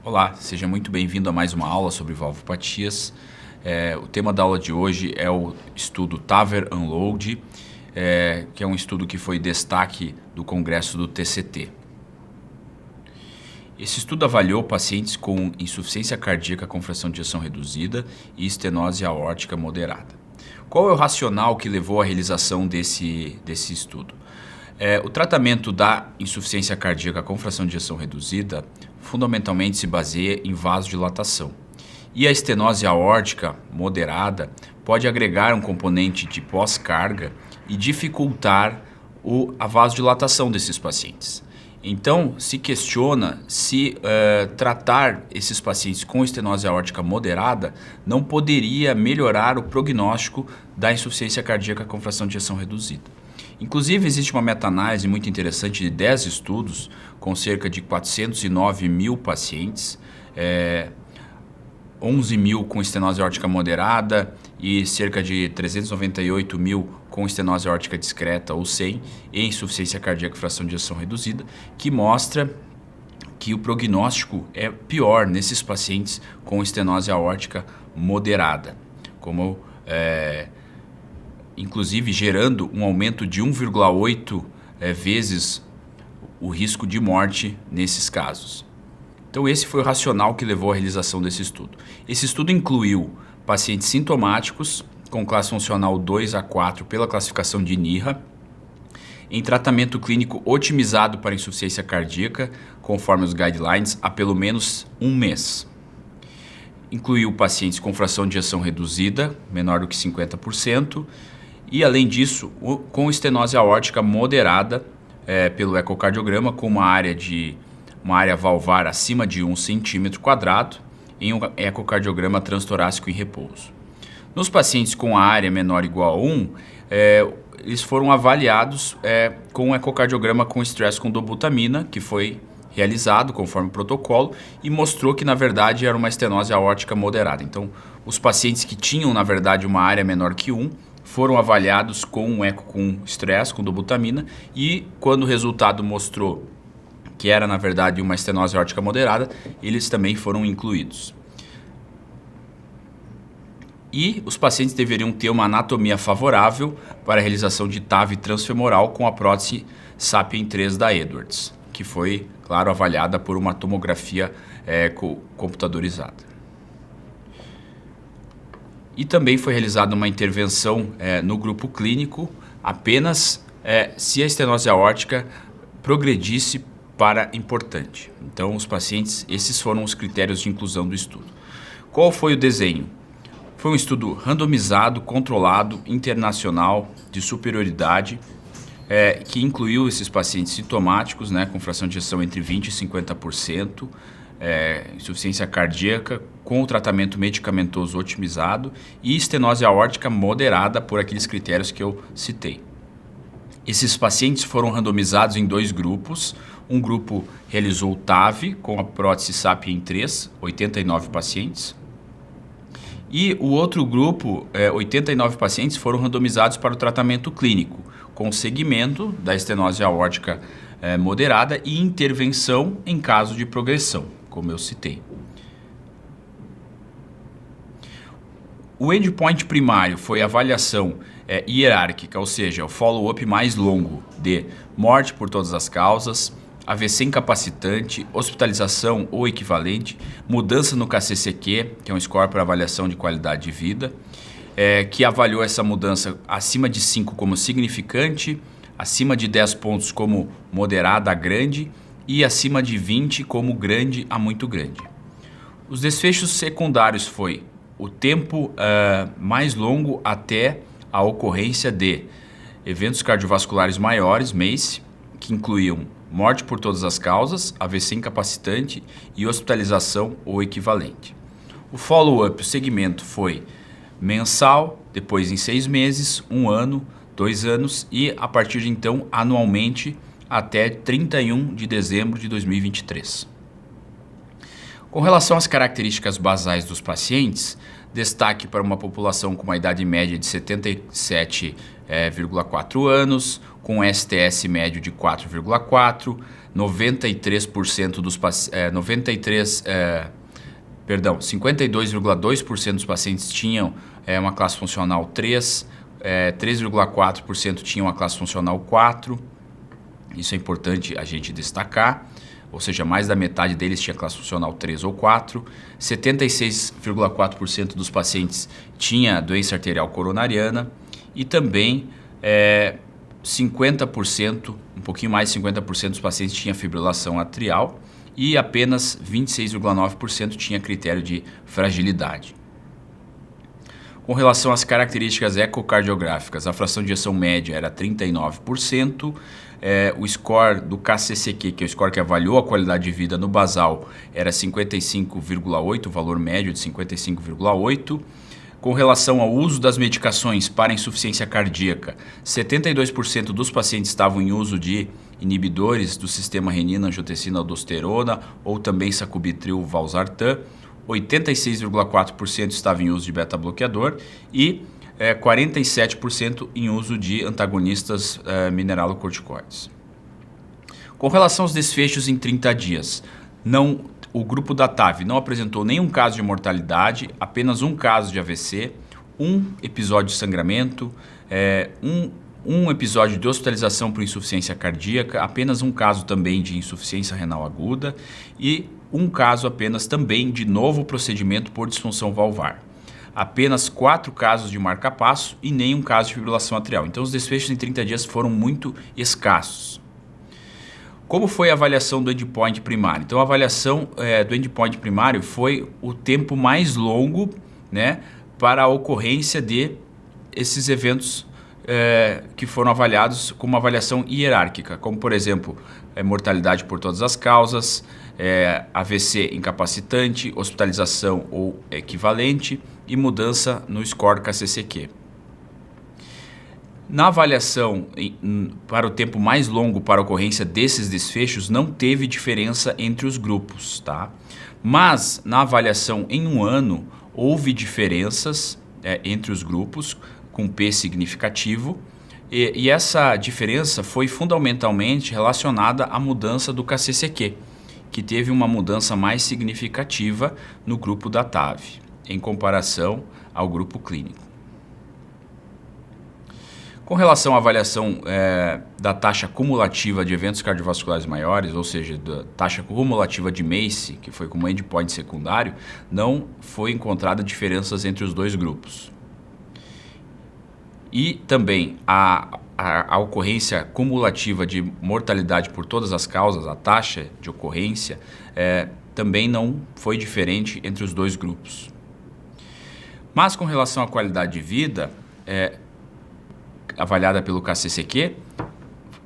Olá, seja muito bem-vindo a mais uma aula sobre valvopatias. O tema da aula de hoje é o estudo TAVR Unload, que é um estudo que foi destaque do congresso do TCT. Esse estudo avaliou pacientes com insuficiência cardíaca com fração de ejeção reduzida e estenose aórtica moderada. Qual é o racional que levou à realização desse estudo? O tratamento da insuficiência cardíaca com fração de ejeção reduzida fundamentalmente se baseia em vasodilatação. E a estenose aórtica moderada pode agregar um componente de pós-carga e dificultar a vasodilatação desses pacientes. Então, se questiona se tratar esses pacientes com estenose aórtica moderada não poderia melhorar o prognóstico da insuficiência cardíaca com fração de ejeção reduzida. Inclusive, existe uma meta-análise muito interessante de 10 estudos com cerca de 409 mil pacientes, 11 mil com estenose aórtica moderada e cerca de 398 mil com estenose aórtica discreta ou 100 e insuficiência cardíaca com fração de ejeção reduzida, que mostra que o prognóstico é pior nesses pacientes com estenose aórtica moderada, inclusive gerando um aumento de 1,8 vezes o risco de morte nesses casos. Então esse foi o racional que levou à realização desse estudo. Esse estudo incluiu pacientes sintomáticos com classe funcional 2 a 4 pela classificação de NIRA, em tratamento clínico otimizado para insuficiência cardíaca, conforme os guidelines, há pelo menos um mês. Incluiu pacientes com fração de ejeção reduzida, menor do que 50%, e, além disso, com estenose aórtica moderada pelo ecocardiograma, com uma área valvar acima de 1 centímetro quadrado, em um ecocardiograma transtorácico em repouso. Nos pacientes com a área menor ou igual a 1, eles foram avaliados com um ecocardiograma com estresse com dobutamina, que foi realizado conforme o protocolo e mostrou que, na verdade, era uma estenose aórtica moderada. Então, os pacientes que tinham, na verdade, uma área menor que 1, foram avaliados com um eco com estresse, com dobutamina, e quando o resultado mostrou que era, na verdade, uma estenose aórtica moderada, eles também foram incluídos. E os pacientes deveriam ter uma anatomia favorável para a realização de TAV transfemoral com a prótese SAPIEN 3 da Edwards, que foi, claro, avaliada por uma tomografia computadorizada. E também foi realizada uma intervenção no grupo clínico apenas se a estenose aórtica progredisse para importante. Então, os pacientes, esses foram os critérios de inclusão do estudo. Qual foi o desenho? Foi um estudo randomizado, controlado, internacional, de superioridade, que incluiu esses pacientes sintomáticos, com fração de ejeção entre 20% e 50%, insuficiência cardíaca com o tratamento medicamentoso otimizado e estenose aórtica moderada por aqueles critérios que eu citei. Esses pacientes foram randomizados em 2 grupos. Um grupo realizou o TAV com a prótese SAPIEN 3, 89 pacientes. E o outro grupo, 89 pacientes, foram randomizados para o tratamento clínico, com segmento da estenose aórtica moderada e intervenção em caso de progressão, como eu citei. O endpoint primário foi a avaliação hierárquica, ou seja, o follow-up mais longo de morte por todas as causas, AVC incapacitante, hospitalização ou equivalente, mudança no KCCQ, que é um score para avaliação de qualidade de vida, que avaliou essa mudança acima de 5 como significante, acima de 10 pontos como moderada a grande e acima de 20 como grande a muito grande. Os desfechos secundários foi o tempo mais longo até a ocorrência de eventos cardiovasculares maiores, MACE, que incluíam morte por todas as causas, AVC incapacitante e hospitalização ou equivalente. O follow-up, o segmento, foi mensal, depois em 6 meses, 1 ano, 2 anos e, a partir de então, anualmente até 31 de dezembro de 2023. Com relação às características basais dos pacientes, destaque para uma população com uma idade média de 77,4 anos, com STS médio de 4,4, 92,2% dos pacientes tinham uma classe funcional 3, 3,4% tinham a classe funcional 4. Isso é importante a gente destacar. Ou seja, mais da metade deles tinha classe funcional 3 ou 4. 76,4% dos pacientes tinha doença arterial coronariana. E também 50%, um pouquinho mais de 50% dos pacientes tinha fibrilação atrial. E apenas 26,9% tinha critério de fragilidade. Com relação às características ecocardiográficas, a fração de ejeção média era 39%. O score do KCCQ, que é o score que avaliou a qualidade de vida no basal, era 55,8, o valor médio de 55,8. Com relação ao uso das medicações para insuficiência cardíaca, 72% dos pacientes estavam em uso de inibidores do sistema renina-angiotensina-aldosterona ou também sacubitril/valsartan. 86,4% estava em uso de beta-bloqueador e 47% em uso de antagonistas mineralocorticoides. Com relação aos desfechos em 30 dias, o grupo da TAV não apresentou nenhum caso de mortalidade, apenas um caso de AVC, um episódio de sangramento, um episódio de hospitalização por insuficiência cardíaca, apenas um caso também de insuficiência renal aguda e um caso apenas também de novo procedimento por disfunção valvar. Apenas 4 casos de marca-passo e nenhum caso de fibrilação atrial. Então os desfechos em 30 dias foram muito escassos. Como foi a avaliação do endpoint primário? Então a avaliação do endpoint primário foi o tempo mais longo, né, para a ocorrência de esses eventos que foram avaliados com uma avaliação hierárquica, como por exemplo, mortalidade por todas as causas, AVC incapacitante, hospitalização ou equivalente e mudança no score KCCQ. Na avaliação para o tempo mais longo para a ocorrência desses desfechos, não teve diferença entre os grupos, tá? Mas na avaliação em um ano, houve diferenças entre os grupos, com P significativo, e essa diferença foi fundamentalmente relacionada à mudança do KCCQ, que teve uma mudança mais significativa no grupo da TAV, em comparação ao grupo clínico. Com relação à avaliação da taxa cumulativa de eventos cardiovasculares maiores, ou seja, da taxa cumulativa de MACE, que foi como endpoint secundário, não foi encontrada diferenças entre os dois grupos. E também a ocorrência cumulativa de mortalidade por todas as causas, a taxa de ocorrência, também não foi diferente entre os dois grupos. Mas com relação à qualidade de vida, avaliada pelo KCCQ,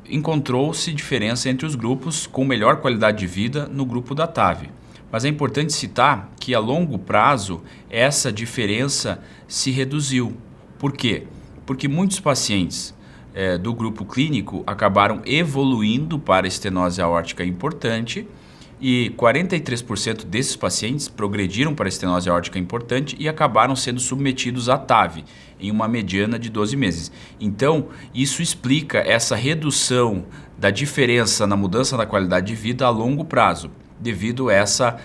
encontrou-se diferença entre os grupos com melhor qualidade de vida no grupo da TAV. Mas é importante citar que a longo prazo essa diferença se reduziu. Por quê? Porque muitos pacientes do grupo clínico acabaram evoluindo para estenose aórtica importante e 43% desses pacientes progrediram para estenose aórtica importante e acabaram sendo submetidos à TAV em uma mediana de 12 meses. Então, isso explica essa redução da diferença na mudança da qualidade de vida a longo prazo, devido a essa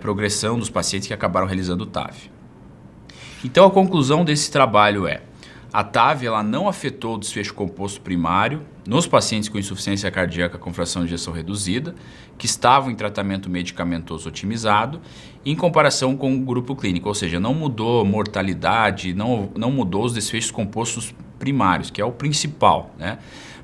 progressão dos pacientes que acabaram realizando o TAV. Então, a conclusão desse trabalho é: a TAV ela não afetou o desfecho composto primário nos pacientes com insuficiência cardíaca com fração de ejeção reduzida, que estavam em tratamento medicamentoso otimizado, em comparação com o grupo clínico, ou seja, não mudou mortalidade, não mudou os desfechos compostos primários, que é o principal, né?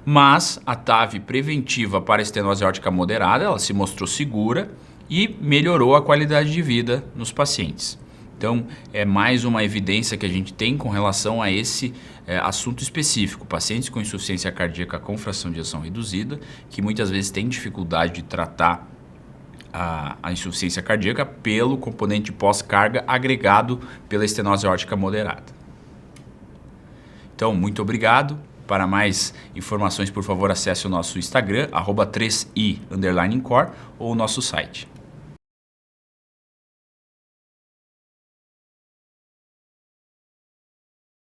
Mas a TAV preventiva para estenose aórtica moderada, ela se mostrou segura e melhorou a qualidade de vida nos pacientes. Então, é mais uma evidência que a gente tem com relação a esse assunto específico. Pacientes com insuficiência cardíaca com fração de ejeção reduzida, que muitas vezes têm dificuldade de tratar a insuficiência cardíaca pelo componente pós-carga agregado pela estenose aórtica moderada. Então, muito obrigado. Para mais informações, por favor, acesse o nosso Instagram, @3i_core, ou o nosso site.